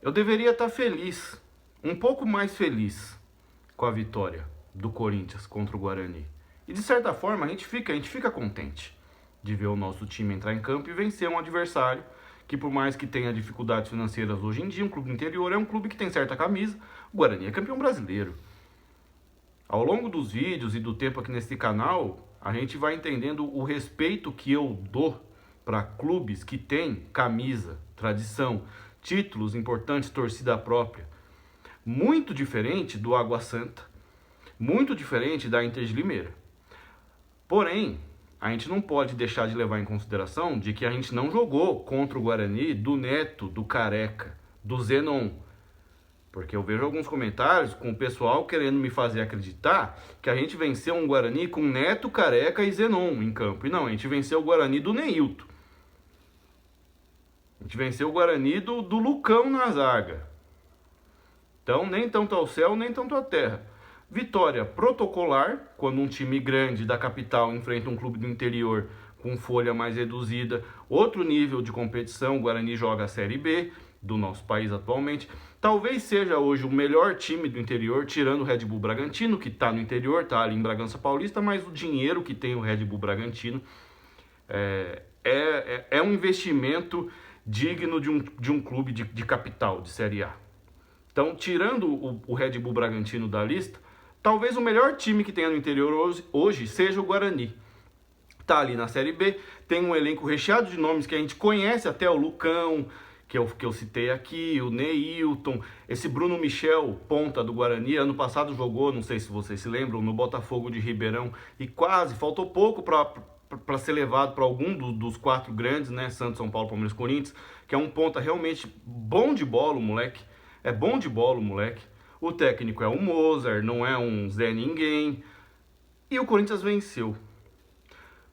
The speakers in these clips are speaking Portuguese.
Eu deveria estar feliz, um pouco mais feliz com a vitória do Corinthians contra o Guarani. E de certa forma a gente fica contente de ver o nosso time entrar em campo e vencer um adversário que, por mais que tenha dificuldades financeiras hoje em dia, um clube do interior é um clube que tem certa camisa. O Guarani é campeão brasileiro. Ao longo dos vídeos e do tempo aqui nesse canal, a gente vai entendendo o respeito que eu dou para clubes que têm camisa, tradição, títulos importantes, torcida própria. Muito diferente do Água Santa, muito diferente da Inter de Limeira. Porém, a gente não pode deixar de levar em consideração de que a gente não jogou contra o Guarani do Neto, do Careca, do Zenon. Porque eu vejo alguns comentários com o pessoal querendo me fazer acreditar que a gente venceu um Guarani com Neto, Careca e Zenon em campo. E não, a gente venceu o Guarani do Neilton. A gente venceu o Guarani do Lucão na zaga. Então, nem tanto ao céu, nem tanto à terra. Vitória protocolar, quando um time grande da capital enfrenta um clube do interior com folha mais reduzida. Outro nível de competição, o Guarani joga a Série B do nosso país atualmente. Talvez seja hoje o melhor time do interior, tirando o Red Bull Bragantino, que está no interior, está ali em Bragança Paulista, mas o dinheiro que tem o Red Bull Bragantino é um investimento digno de um clube de capital, de Série A. Então, tirando o Red Bull Bragantino da lista, talvez o melhor time que tenha no interior hoje seja o Guarani. Tá ali na Série B, tem um elenco recheado de nomes que a gente conhece, até o Lucão, que eu citei aqui, o Neilton, esse Bruno Michel, ponta do Guarani, ano passado jogou, não sei se vocês se lembram, no Botafogo de Ribeirão, e quase, faltou pouco para ser levado para algum dos quatro grandes, né, Santos, São Paulo, Palmeiras, Corinthians, que é um ponta realmente bom de bola, o moleque, é bom de bola o moleque. O técnico é um Mozart, não é um Zé Ninguém. E o Corinthians venceu.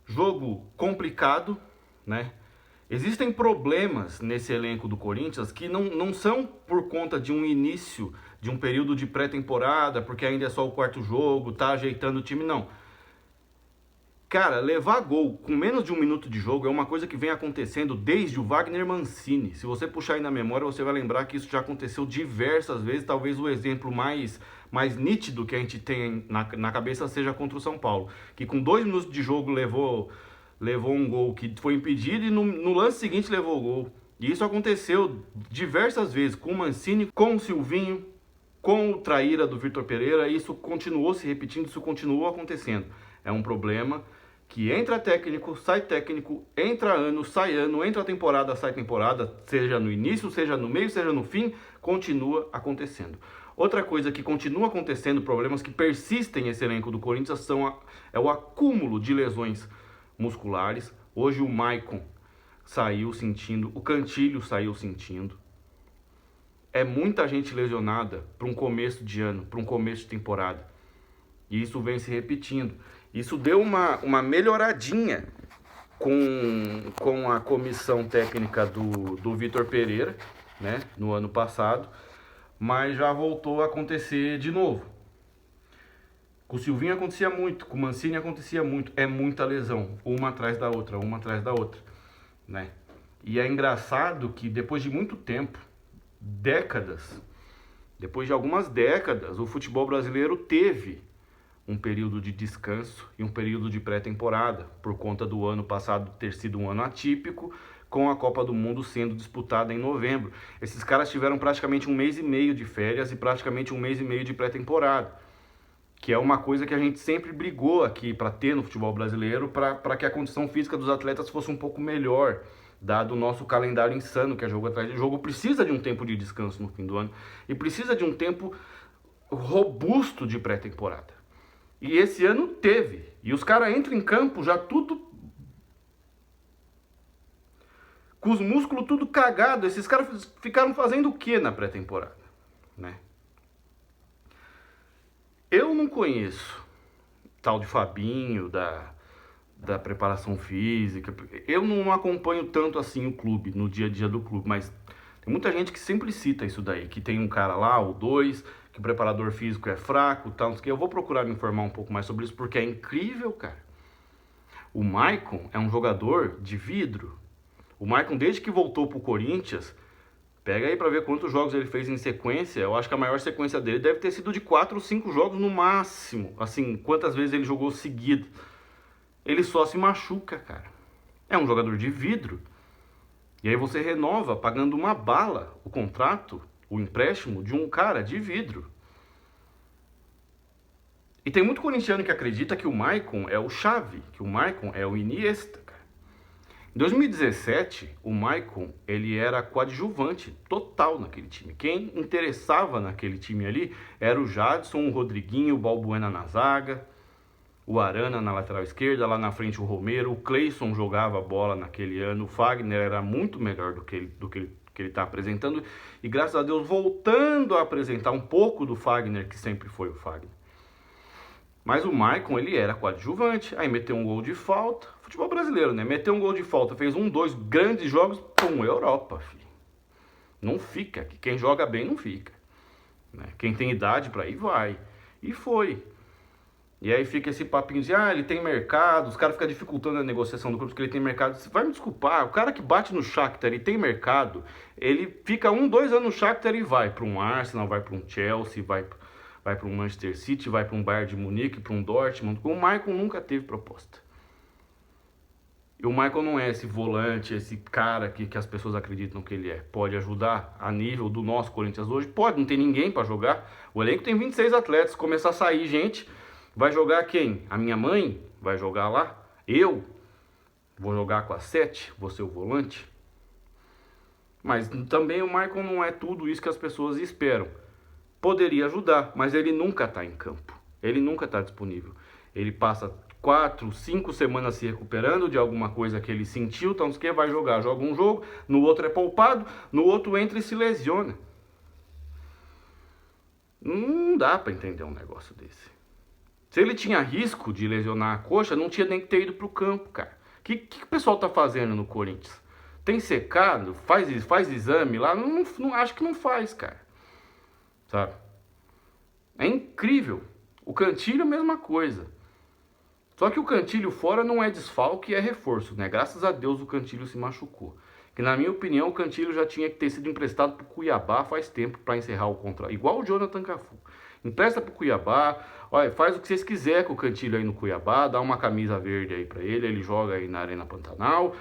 Jogo complicado, né? Existem problemas nesse elenco do Corinthians que não são por conta de um início, de um período de pré-temporada, porque ainda é só o quarto jogo, tá ajeitando o time, não. Cara, levar gol com menos de um minuto de jogo é uma coisa que vem acontecendo desde o Wagner Mancini. Se você puxar aí na memória, você vai lembrar que isso já aconteceu diversas vezes. Talvez o exemplo mais nítido que a gente tem na cabeça seja contra o São Paulo, que com 2 minutos de jogo levou um gol que foi impedido e no lance seguinte levou o gol. E isso aconteceu diversas vezes com o Mancini, com o Silvinho, com o traíra do Vitor Pereira. E isso continuou se repetindo, isso continuou acontecendo. É um problema que entra técnico, entra ano, sai ano, entra temporada, sai temporada, seja no início, seja no meio, seja no fim, continua acontecendo. Outra coisa que continua acontecendo, problemas que persistem nesse elenco do Corinthians, é o acúmulo de lesões musculares. Hoje o Maicon saiu sentindo, o Cantilho saiu sentindo. É muita gente lesionada para um começo de ano, para um começo de temporada. E isso vem se repetindo. Isso deu uma melhoradinha com a comissão técnica do Vitor Pereira, né, no ano passado, mas já voltou a acontecer de novo. Com o Silvinho acontecia muito, com o Mancini acontecia muito. É muita lesão, uma atrás da outra, né? E é engraçado que depois de muito tempo, depois de algumas décadas, o futebol brasileiro teve um período de descanso e um período de pré-temporada, por conta do ano passado ter sido um ano atípico, com a Copa do Mundo sendo disputada em novembro. Esses caras tiveram praticamente 1 mês e meio de férias e praticamente 1 mês e meio de pré-temporada, que é uma coisa que a gente sempre brigou aqui para ter no futebol brasileiro, para que a condição física dos atletas fosse um pouco melhor, dado o nosso calendário insano, que é jogo atrás de jogo. Precisa de um tempo de descanso no fim do ano e precisa de um tempo robusto de pré-temporada. E esse ano teve. E os caras entram em campo já tudo com os músculos tudo cagado. Esses caras ficaram fazendo o que na pré-temporada, né? Eu não conheço tal de Fabinho, da preparação física. Eu não acompanho tanto assim o clube, no dia a dia do clube, mas tem muita gente que sempre cita isso daí, que tem um cara lá, ou dois, que o preparador físico é fraco, tal, não sei o que. Eu vou procurar me informar um pouco mais sobre isso, porque é incrível, cara. O Maicon é um jogador de vidro. O Maicon, desde que voltou pro Corinthians, Pega aí pra ver quantos jogos ele fez em sequência. Eu acho que a maior sequência dele deve ter sido de 4 ou 5 jogos no máximo. Assim, quantas vezes ele jogou seguido. Ele só se machuca, cara. É um jogador de vidro. E aí você renova pagando uma bala o contrato, o empréstimo de um cara de vidro. E tem muito corintiano que acredita que o Maicon é o Xavi, que o Maicon é o Iniesta, cara. Em 2017, o Maicon, ele era coadjuvante total naquele time. Quem interessava naquele time ali era o Jadson, o Rodriguinho, o Balbuena na zaga, o Arana na lateral esquerda, lá na frente o Romero, o Cleison jogava bola naquele ano, o Fagner era muito melhor do que ele está apresentando, e graças a Deus voltando a apresentar um pouco do Fagner, que sempre foi o Fagner. Mas o Maicon, ele era coadjuvante, aí meteu um gol de falta, futebol brasileiro, né? Meteu um gol de falta, fez 2 grandes jogos, pum, Europa, filho. Não fica, quem joga bem não fica. Né? Quem tem idade para ir, vai. E foi. E aí fica esse papinho de, ele tem mercado, os caras ficam dificultando a negociação do clube porque ele tem mercado. Você vai me desculpar, o cara que bate no Shakhtar e tem mercado, ele fica 2 anos no Shakhtar e vai para um Arsenal, vai para um Chelsea, vai para um Manchester City, vai para um Bayern de Munique, para um Dortmund. O Maicon nunca teve proposta. E o Maicon não é esse volante, esse cara que as pessoas acreditam que ele é. Pode ajudar a nível do nosso Corinthians hoje? Pode, não tem ninguém para jogar. O elenco tem 26 atletas, começar a sair gente, vai jogar quem? A minha mãe vai jogar lá? Eu vou jogar com a 7, vou ser o volante? Mas também o Maicon não é tudo isso que as pessoas esperam. Poderia ajudar, mas ele nunca está em campo. Ele nunca está disponível. Ele passa 4, 5 semanas se recuperando de alguma coisa que ele sentiu, então o que vai jogar? Joga um jogo, no outro é poupado, no outro entra e se lesiona. Não dá para entender um negócio desse. Se ele tinha risco de lesionar a coxa, não tinha nem que ter ido para o campo, cara. O que o pessoal tá fazendo no Corinthians? Tem secado? Faz exame lá? Não, acho que não faz, cara. Sabe? É incrível. O Cantilho, mesma coisa. Só que o Cantilho fora não é desfalque, é reforço, né? Graças a Deus o Cantilho se machucou. Que na minha opinião o Cantilho já tinha que ter sido emprestado pro Cuiabá faz tempo para encerrar o contrato. Igual o Jonathan Cafu. Empresta pro Cuiabá, olha, faz o que vocês quiserem com o Cantilho aí no Cuiabá, dá uma camisa verde aí para ele joga aí na Arena Pantanal,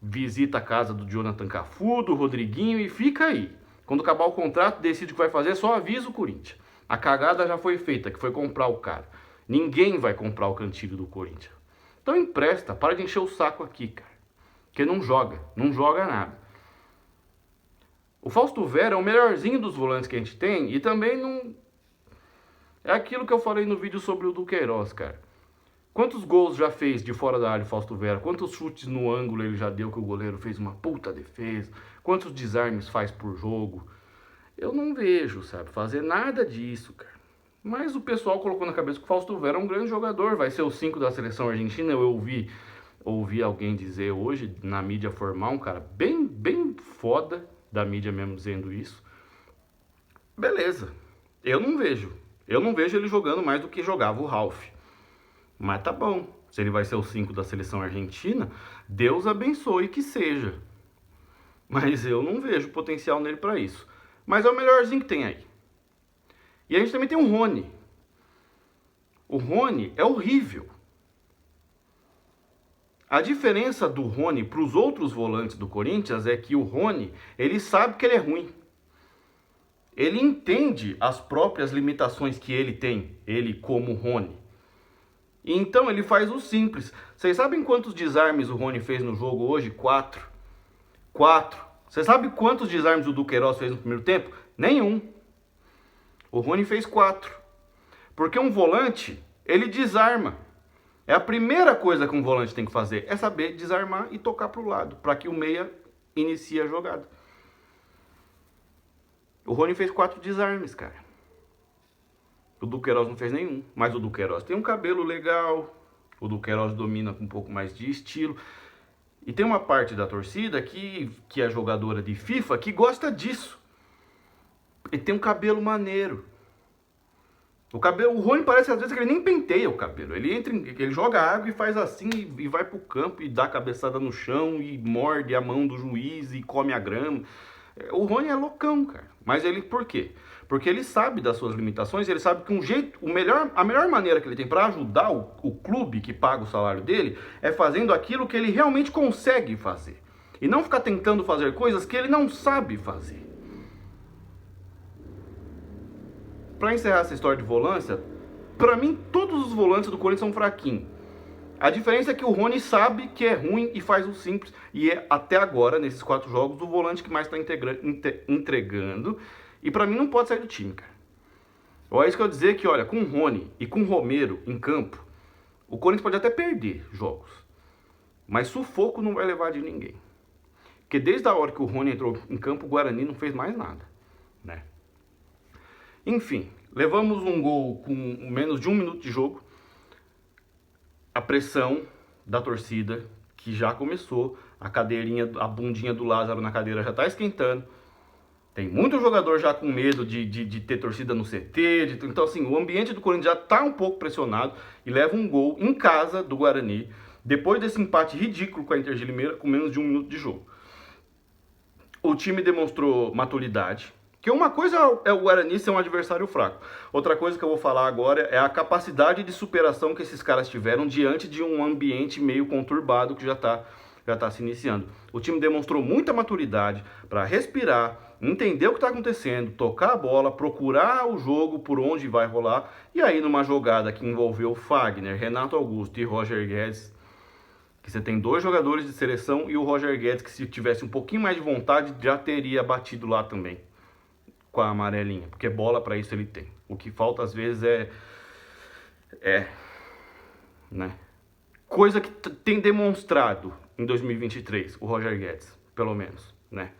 visita a casa do Jonathan Cafu, do Rodriguinho e fica aí. Quando acabar o contrato, decide o que vai fazer, só avisa o Corinthians. A cagada já foi feita, que foi comprar o cara. Ninguém vai comprar o Cantilho do Corinthians. Então empresta, para de encher o saco aqui, cara. Porque não joga nada. O Fausto Vera é o melhorzinho dos volantes que a gente tem e também não... É aquilo que eu falei no vídeo sobre o Duqueiroz, cara. Quantos gols já fez de fora da área o Fausto Vera? Quantos chutes no ângulo ele já deu que o goleiro fez uma puta defesa? Quantos desarmes faz por jogo? Eu não vejo, sabe, fazer nada disso, cara. Mas o pessoal colocou na cabeça que o Fausto Vera é um grande jogador, vai ser o 5 da seleção argentina. Eu ouvi alguém dizer hoje na mídia formal, um cara bem foda da mídia mesmo dizendo isso. Beleza, eu não vejo ele jogando mais do que jogava o Ralf. Mas tá bom, se ele vai ser o 5 da seleção argentina, Deus abençoe que seja. Mas eu não vejo potencial nele para isso. Mas é o melhorzinho que tem aí. E a gente também tem o Rony. O Rony é horrível. A diferença do Rony para os outros volantes do Corinthians é que o Rony, ele sabe que ele é ruim. Ele entende as próprias limitações que ele tem, ele como Rony. E então ele faz o simples. Vocês sabem quantos desarmes o Rony fez no jogo hoje? 4. Você sabe quantos desarmes o Duqueiroz fez no primeiro tempo? Nenhum. O Rony fez 4. Porque um volante, ele desarma. É a primeira coisa que um volante tem que fazer. É saber desarmar e tocar para o lado. Para que o meia inicie a jogada. O Rony fez 4 desarmes, cara. O Duqueiroz não fez nenhum. Mas o Duqueiroz tem um cabelo legal. O Duqueiroz domina com um pouco mais de estilo. E tem uma parte da torcida que é jogadora de FIFA que gosta disso. Ele tem um cabelo maneiro. O Rony parece às vezes que ele nem penteia o cabelo. Ele joga água e faz assim e vai pro campo e dá a cabeçada no chão e morde a mão do juiz e come a grama. O Rony é loucão, cara. Mas ele, por quê? Porque ele sabe das suas limitações, ele sabe que a melhor maneira que ele tem para ajudar o clube que paga o salário dele é fazendo aquilo que ele realmente consegue fazer. E não ficar tentando fazer coisas que ele não sabe fazer. Para encerrar essa história de volância, para mim todos os volantes do Corinthians são fraquinhos. A diferença é que o Rony sabe que é ruim e faz o simples. E é, até agora, nesses 4 jogos, o volante que mais está entregando. E pra mim não pode sair do time, cara. É isso que eu dizer que, olha, com o Rony e com o Romero em campo, o Corinthians pode até perder jogos. Mas sufoco não vai levar de ninguém. Porque desde a hora que o Rony entrou em campo, o Guarani não fez mais nada, né? Enfim, levamos um gol com menos de 1 minuto de jogo. A pressão da torcida, que já começou, a bundinha do Lázaro na cadeira já está esquentando. Tem muito jogador já com medo de ter torcida no CT. Então, assim, o ambiente do Corinthians já está um pouco pressionado e leva um gol em casa do Guarani, depois desse empate ridículo com a Inter de Limeira, com menos de 1 minuto de jogo. O time demonstrou maturidade. Que uma coisa é o Guarani ser um adversário fraco. Outra coisa que eu vou falar agora é a capacidade de superação que esses caras tiveram diante de um ambiente meio conturbado que já tá se iniciando. O time demonstrou muita maturidade para respirar, entender o que está acontecendo, tocar a bola, procurar o jogo por onde vai rolar. E aí numa jogada que envolveu Fagner, Renato Augusto e Roger Guedes, que você tem 2 jogadores de seleção, e o Roger Guedes, que se tivesse um pouquinho mais de vontade já teria batido lá também com a amarelinha, porque bola para isso ele tem. O que falta às vezes né? Coisa que tem demonstrado em 2023 o Roger Guedes, pelo menos, né?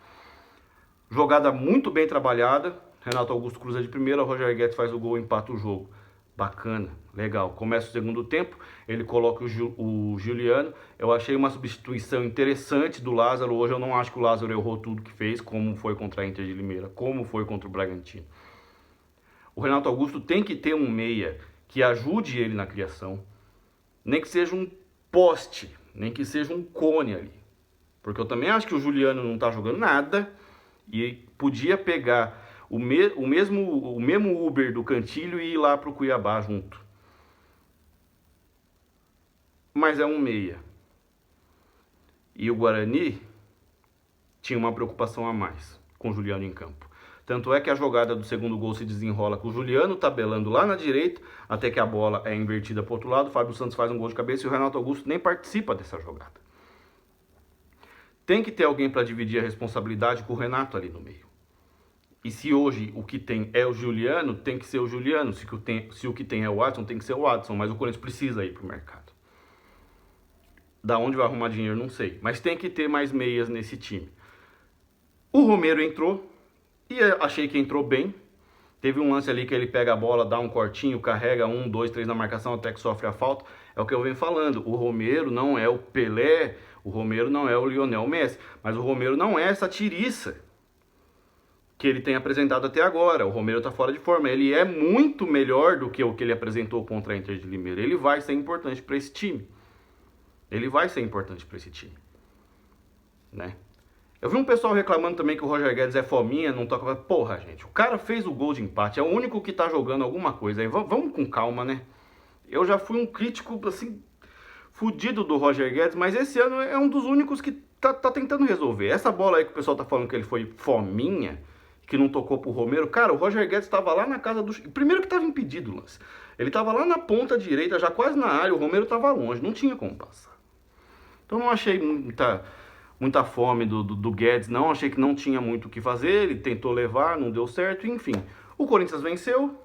Jogada muito bem trabalhada, Renato Augusto cruza de primeira, o Roger Guedes faz o gol, empata o jogo. Bacana, legal. Começa o segundo tempo, ele coloca o Juliano. Eu achei uma substituição interessante do Lázaro. Hoje eu não acho que o Lázaro errou tudo que fez, como foi contra a Inter de Limeira, como foi contra o Bragantino. O Renato Augusto tem que ter um meia que ajude ele na criação, nem que seja um poste, nem que seja um cone ali. Porque eu também acho que o Juliano não tá jogando nada e podia pegar o mesmo Uber do Cantilho e ir lá pro Cuiabá junto. Mas é um meia. E o Guarani tinha uma preocupação a mais com o Juliano em campo. Tanto é que a jogada do segundo gol se desenrola com o Juliano tabelando lá na direita, até que a bola é invertida pro outro lado, o Fábio Santos faz um gol de cabeça e o Renato Augusto nem participa dessa jogada. Tem que ter alguém para dividir a responsabilidade com o Renato ali no meio. E se hoje o que tem é o Juliano, tem que ser o Juliano. Se o que tem é o Watson, tem que ser o Watson. Mas o Corinthians precisa ir pro mercado. Da onde vai arrumar dinheiro, não sei. Mas tem que ter mais meias nesse time. O Romero entrou. E achei que entrou bem. Teve um lance ali que ele pega a bola, dá um cortinho, carrega 1, 2, 3 na marcação até que sofre a falta. É o que eu venho falando. O Romero não é o Pelé. O Romero não é o Lionel Messi. Mas o Romero não é essa tiriça que ele tem apresentado até agora. O Romero tá fora de forma. Ele é muito melhor do que o que ele apresentou contra a Inter de Limeira. Ele vai ser importante para esse time. Ele vai ser importante para esse time, né? Eu vi um pessoal reclamando também que o Roger Guedes é fominha, não toca... Porra, gente, o cara fez o gol de empate, é o único que tá jogando alguma coisa aí. Vamos com calma, né? Eu já fui um crítico, assim, fudido do Roger Guedes, mas esse ano é um dos únicos que tá tentando resolver. Essa bola aí que o pessoal tá falando que ele foi fominha, que não tocou pro Romero. Cara, o Roger Guedes estava lá na casa do... Primeiro que estava impedido o lance. Ele estava lá na ponta direita, já quase na área, o Romero estava longe, não tinha como passar. Então não achei muita fome do Guedes, não. Achei que não tinha muito o que fazer, ele tentou levar, não deu certo, enfim. O Corinthians venceu.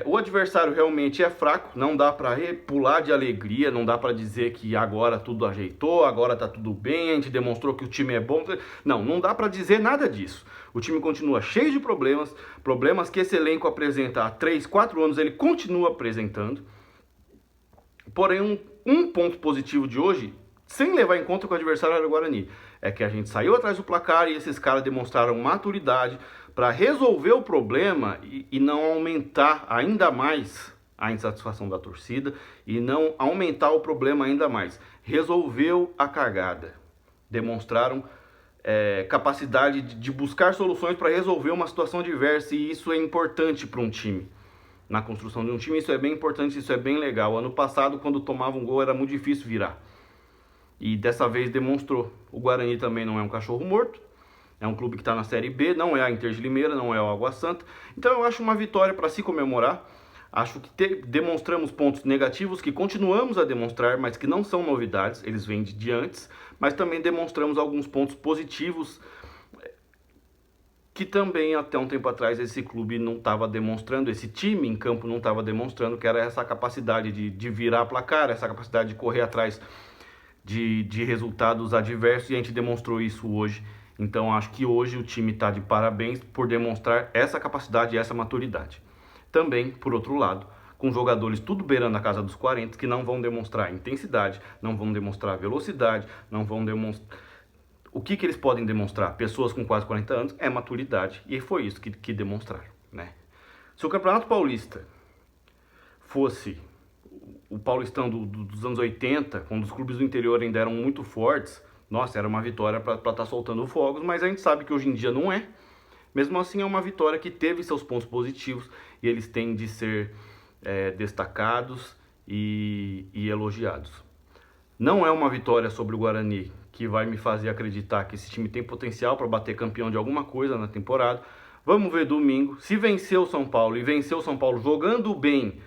O adversário realmente é fraco, não dá para pular de alegria, não dá para dizer que agora tudo ajeitou, agora tá tudo bem, a gente demonstrou que o time é bom. Não dá para dizer nada disso. O time continua cheio de problemas que esse elenco apresenta há 3, 4 anos, ele continua apresentando. Porém, um ponto positivo de hoje, sem levar em conta que o adversário era o Guarani, é que a gente saiu atrás do placar e esses caras demonstraram maturidade para resolver o problema e não aumentar ainda mais a insatisfação da torcida e não aumentar o problema ainda mais. Resolveu a cagada. Demonstraram capacidade de buscar soluções para resolver uma situação adversa, e isso é importante para um time. Na construção de um time isso é bem importante, isso é bem legal. Ano passado, quando tomava um gol, era muito difícil virar. E dessa vez demonstrou. O Guarani também não é um cachorro morto. É um clube que está na Série B, não é a Inter de Limeira, não é o Água Santa. Então eu acho uma vitória para se comemorar. Acho que demonstramos pontos negativos que continuamos a demonstrar, mas que não são novidades, eles vêm de antes. Mas também demonstramos alguns pontos positivos que também até um tempo atrás esse clube não estava demonstrando, esse time em campo não estava demonstrando, que era essa capacidade de virar placar, essa capacidade de correr atrás de resultados adversos, e a gente demonstrou isso hoje. Então acho que hoje o time está de parabéns por demonstrar essa capacidade e essa maturidade. Também, por outro lado, com jogadores tudo beirando a casa dos 40, que não vão demonstrar intensidade, não vão demonstrar velocidade, não vão demonstrar... O que eles podem demonstrar? Pessoas com quase 40 anos é maturidade, e foi isso que demonstraram, né? Se o Campeonato Paulista fosse o Paulistão dos anos 80, quando os clubes do interior ainda eram muito fortes, nossa, era uma vitória para estar soltando fogos, mas a gente sabe que hoje em dia não é. Mesmo assim, é uma vitória que teve seus pontos positivos, e eles têm de ser destacados e elogiados. Não é uma vitória sobre o Guarani que vai me fazer acreditar que esse time tem potencial para bater campeão de alguma coisa na temporada. Vamos ver domingo. Se vencer o São Paulo, e vencer o São Paulo jogando bem,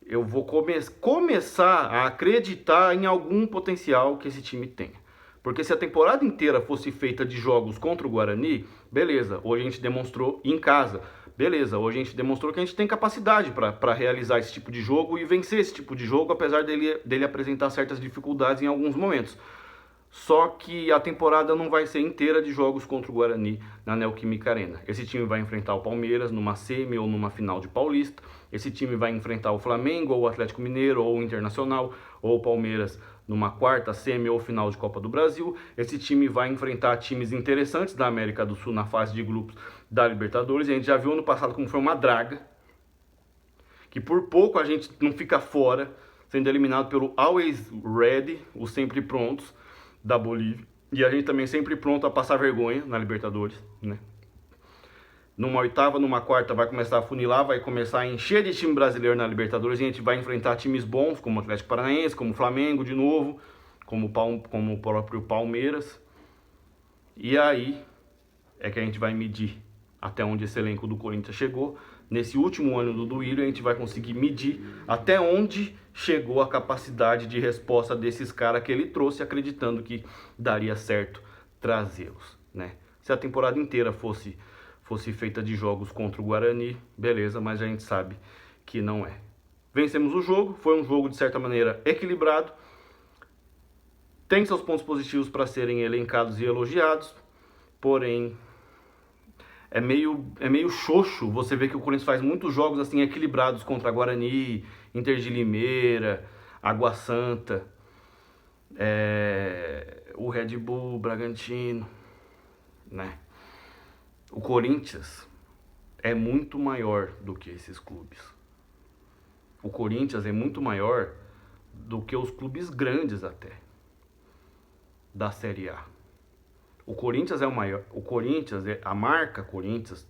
eu vou começar a acreditar em algum potencial que esse time tenha. Porque se a temporada inteira fosse feita de jogos contra o Guarani, beleza, hoje a gente demonstrou em casa. Beleza, hoje a gente demonstrou que a gente tem capacidade para realizar esse tipo de jogo e vencer esse tipo de jogo, apesar dele apresentar certas dificuldades em alguns momentos. Só que a temporada não vai ser inteira de jogos contra o Guarani na Neoquímica Arena. Esse time vai enfrentar o Palmeiras numa semi ou numa final de Paulista. Esse time vai enfrentar o Flamengo, ou o Atlético Mineiro, ou o Internacional, ou o Palmeiras numa quarta, semi ou final de Copa do Brasil. Esse time vai enfrentar times interessantes da América do Sul na fase de grupos da Libertadores. E a gente já viu ano passado como foi uma draga, que por pouco a gente não fica fora, sendo eliminado pelo Always Ready, os sempre prontos, da Bolívia. E a gente também sempre pronto a passar vergonha na Libertadores, né? Numa oitava, numa quarta vai começar a funilar, vai começar a encher de time brasileiro na Libertadores, e a gente vai enfrentar times bons, como o Atlético Paranaense, como o Flamengo de novo, como o próprio Palmeiras. E aí é que a gente vai medir até onde esse elenco do Corinthians chegou. Nesse último ano do Duílio, a gente vai conseguir medir até onde chegou a capacidade de resposta desses caras que ele trouxe, acreditando que daria certo trazê-los, né? Se a temporada inteira fosse feita de jogos contra o Guarani, beleza, mas a gente sabe que não é. Vencemos o jogo, foi um jogo de certa maneira equilibrado, tem seus pontos positivos para serem elencados e elogiados, porém é meio xoxo você ver que o Corinthians faz muitos jogos assim equilibrados contra Guarani, Inter de Limeira, Água Santa, o Red Bull Bragantino, né? O Corinthians é muito maior do que esses clubes. O Corinthians é muito maior do que os clubes grandes até da Série A. O Corinthians é o maior. A marca Corinthians,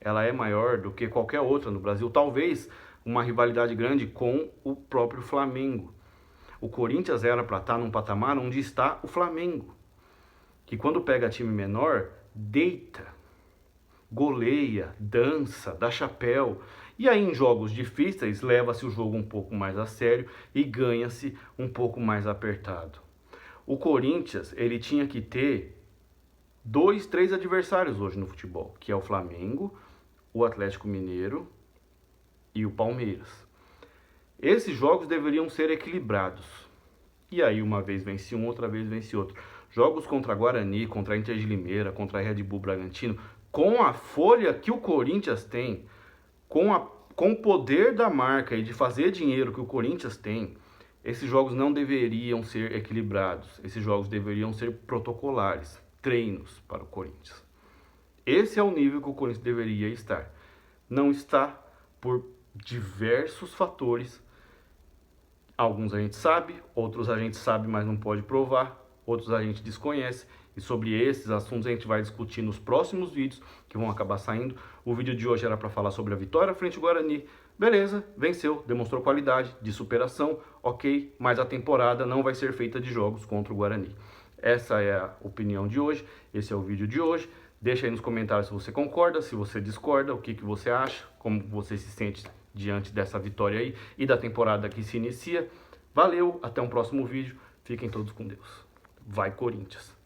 ela é maior do que qualquer outra no Brasil. Talvez uma rivalidade grande com o próprio Flamengo. O Corinthians era para estar num patamar onde está o Flamengo, que quando pega time menor, deita, goleia, dança, dá chapéu. E aí em jogos difíceis leva-se o jogo um pouco mais a sério e ganha-se um pouco mais apertado. O Corinthians, ele tinha que ter 2, 3 adversários hoje no futebol, que é o Flamengo, o Atlético Mineiro e o Palmeiras. Esses jogos deveriam ser equilibrados. E aí uma vez vence um, outra vez vence outro. Jogos contra Guarani, contra a Inter de Limeira, contra a Red Bull Bragantino, com a folha que o Corinthians tem, com o poder da marca e de fazer dinheiro que o Corinthians tem, esses jogos não deveriam ser equilibrados. Esses jogos deveriam ser protocolares, treinos para o Corinthians. Esse é o nível que o Corinthians deveria estar. Não está por diversos fatores. Alguns a gente sabe, outros a gente sabe, mas não pode provar. outros a gente desconhece. E sobre esses assuntos a gente vai discutir nos próximos vídeos que vão acabar saindo. O vídeo de hoje era para falar sobre a vitória frente ao Guarani. Beleza, venceu, demonstrou qualidade de superação, ok, mas a temporada não vai ser feita de jogos contra o Guarani. Essa é a opinião de hoje, esse é o vídeo de hoje. Deixa aí nos comentários se você concorda, se você discorda, o que você acha, como você se sente diante dessa vitória aí e da temporada que se inicia. Valeu, até um próximo vídeo, fiquem todos com Deus. Vai Corinthians!